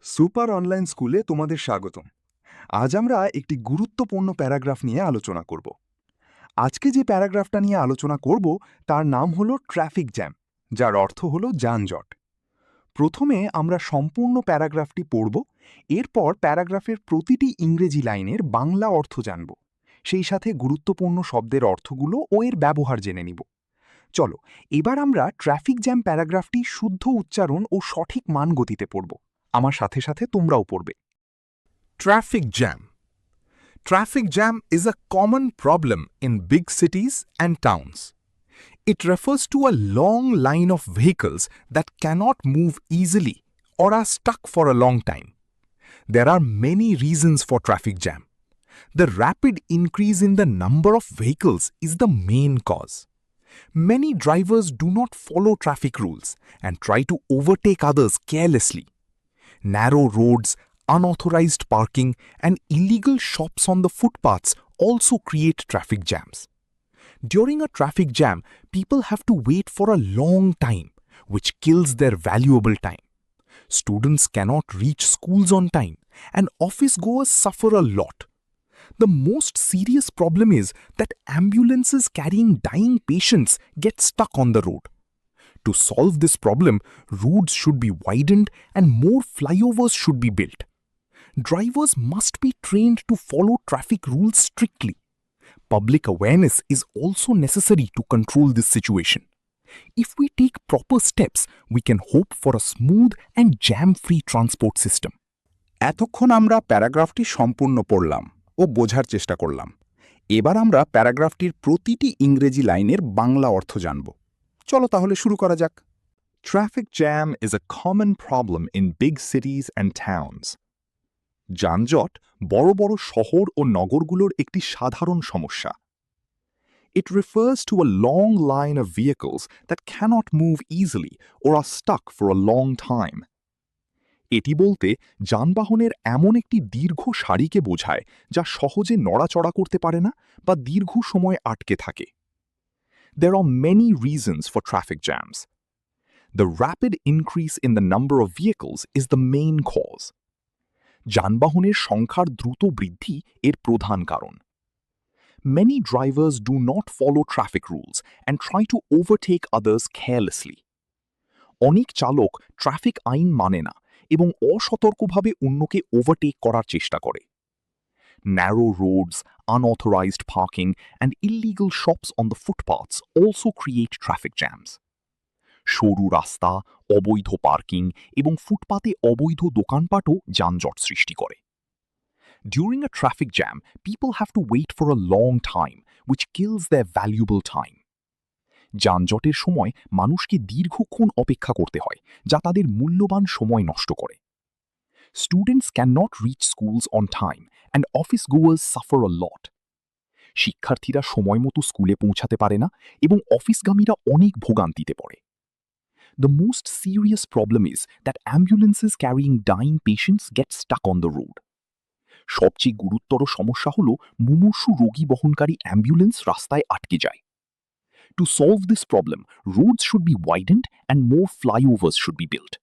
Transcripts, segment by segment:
Super online স্কুলে তোমাদের স্বাগতম। আজ আমরা একটি গুরুত্বপূর্ণ প্যারাগ্রাফ নিয়ে আলোচনা করব। আজকে যে প্যারাগ্রাফটা নিয়ে আলোচনা করব তার নাম হলো ট্রাফিক জ্যাম, যার অর্থ হলো যানজট। প্রথমে আমরা সম্পূর্ণ প্যারাগ্রাফটি পড়ব, এরপর প্যারাগ্রাফের প্রতিটি ইংরেজি লাইনের বাংলা অর্থ জানব, সেই সাথে গুরুত্বপূর্ণ শব্দের অর্থগুলো ও এর ব্যবহার জেনে নিব। চলো, এবার আমরা ট্রাফিক জ্যাম প্যারাগ্রাফটি শুদ্ধ উচ্চারণ ও সঠিক মান গতিতে পড়ব। আমার সাথে সাথে তোমরাও পড়বে। Traffic jam. Traffic jam is a common problem in big cities and towns. It refers to a long line of vehicles that cannot move easily or are stuck for a long time. There are many reasons for traffic jam. The rapid increase in the number of vehicles is the main cause. Many drivers do not follow traffic rules and try to overtake others carelessly. Narrow roads, unauthorized parking, and illegal shops on the footpaths also create traffic jams. During a traffic jam, people have to wait for a long time, which kills their valuable time. Students cannot reach schools on time, and office goers suffer a lot. The most serious problem is that ambulances carrying dying patients get stuck on the road. To solve this problem, roads should be widened and more flyovers should be built. Drivers must be trained to follow traffic rules strictly. Public awareness is also necessary to control this situation. If we take proper steps, we can hope for a smooth and jam-free transport system. এতক্ষণ আমরা প্যারাগ্রাফটি সম্পূর্ণ পড়লাম ও বোঝার চেষ্টা করলাম। এবার আমরা প্যারাগ্রাফটির প্রতিটি ইংরেজি লাইনের বাংলা অর্থ জানব। চলো তাহলে শুরু করা যাক। Traffic jam is a common problem in big cities and towns. যানজট বড় বড় শহর ও নগরগুলোর একটি সাধারণ সমস্যা। It refers to a long line of vehicles that cannot move easily or are stuck for a long time. এটি বলতে যানবাহনের এমন একটি দীর্ঘ সারিকে বোঝায় যা সহজে নড়াচড়া করতে পারে না বা দীর্ঘ সময় আটকে থাকে। There are many reasons for traffic jams. The rapid increase in the number of vehicles is the main cause. যানবাহনের সংখ্যার দ্রুত বৃদ্ধি এর প্রধান কারণ। Many drivers do not follow traffic rules and try to overtake others carelessly. অনেক চালক traffic আইন মানে না এবং অসতর্কভাবে অন্যকে ওভারটেক করার চেষ্টা করে। Narrow roads, unauthorized parking, and illegal shops on the footpaths also create traffic jams. সরু রাস্তা, অবৈধ পার্কিং এবং ফুটপাতে অবৈধ দোকানপাটও যানজট সৃষ্টি করে। During a traffic jam, people have to wait for a long time, which kills their valuable time. যানজটের সময় মানুষকে দীর্ঘক্ষণ অপেক্ষা করতে হয়, যা তাদের মূল্যবান সময় নষ্ট করে। Students cannot reach schools on time, and office goers suffer a lot. শিক্ষার্থীরা সময়মতো স্কুলে পৌঁছাতে পারে না এবং অফিসগামীরা অনেক ভোগান্তিতে পড়ে। The most serious problem is that ambulances carrying dying patients get stuck on the road. সবচেয়ে গুরুতর সমস্যা হল মুমূর্ষু রোগী বহনকারী অ্যাম্বুলেন্স রাস্তায় আটকে যায়। To solve this problem, roads should be widened and more flyovers should be built.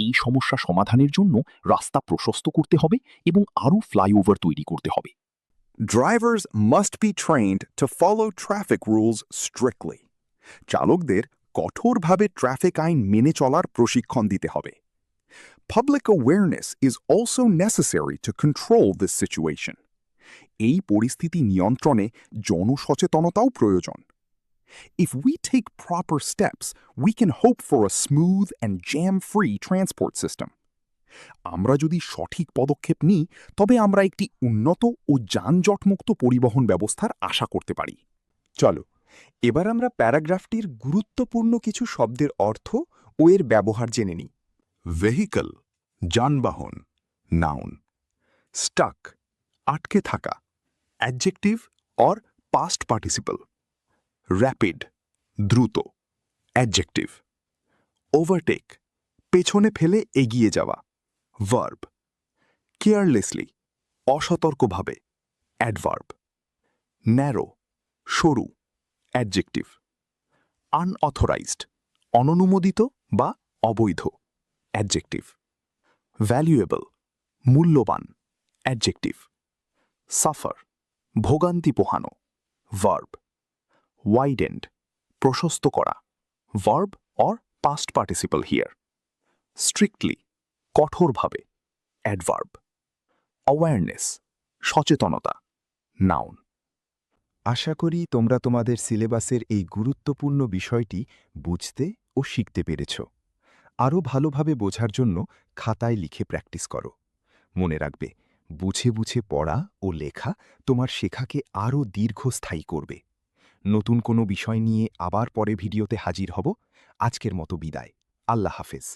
এই সমস্যা সমাধানের জন্য রাস্তা প্রশস্ত করতে হবে এবং আরও ফ্লাইওভার তৈরি করতে হবে। Drivers must be trained to follow traffic rules strictly. চালকদের কঠোরভাবে ট্রাফিক আইন মেনে চলার প্রশিক্ষণ দিতে হবে। Public awareness is also necessary to control this situation. এই পরিস্থিতি নিয়ন্ত্রণে জনসচেতনতাও প্রয়োজন। If we take proper steps, we can hope for a smooth and jam-free transport system. আমরা যদি সঠিক পদক্ষেপ নিই তবে আমরা একটি উন্নত ও যানজটমুক্ত পরিবহন ব্যবস্থার আশা করতে পারি। চলো, এবার আমরা প্যারাগ্রাফটির গুরুত্বপূর্ণ কিছু শব্দের অর্থ ও এর ব্যবহার জেনে নিই। ভেহিকল, যানবাহন, নাউন। স্টাক, আটকে থাকা, adjective or past participle. Rapid, দ্রুত, অ্যাডজেক্টিভ। ওভারটেক, পেছনে ফেলে এগিয়ে যাওয়া, ভার্ব। কেয়ারলেসলি, অসতর্কভাবে, অ্যাডভার্ব। ন্যারো, সরু, অ্যাডজেক্টিভ। আনঅথরাইজড, অননুমোদিত বা অবৈধ, অ্যাডজেক্টিভ। ভ্যালুয়েবল, মূল্যবান, অ্যাডজেক্টিভ। সাফার, ভোগান্তি পোহানো, ভার্ব। ওয়াইডেন্ড, প্রশস্ত করা, verb or past participle here. Strictly, কঠোরভাবে, অ্যাডভার্ব। অ্যাওয়ারনেস, সচেতনতা, নাউন। আশা করি তোমরা তোমাদের সিলেবাসের এই গুরুত্বপূর্ণ বিষয়টি বুঝতে ও শিখতে পেরেছ। আরও ভালোভাবে বোঝার জন্য খাতায় লিখে প্র্যাকটিস করো। মনে রাখবে, বুঝে বুঝে পড়া ও লেখা তোমার শেখাকে আরও দীর্ঘস্থায়ী করবে। নতুন কোনো বিষয় নিয়ে আবার পরে ভিডিওতে হাজির হব। আজকের মতো বিদায়। আল্লাহ হাফেজ।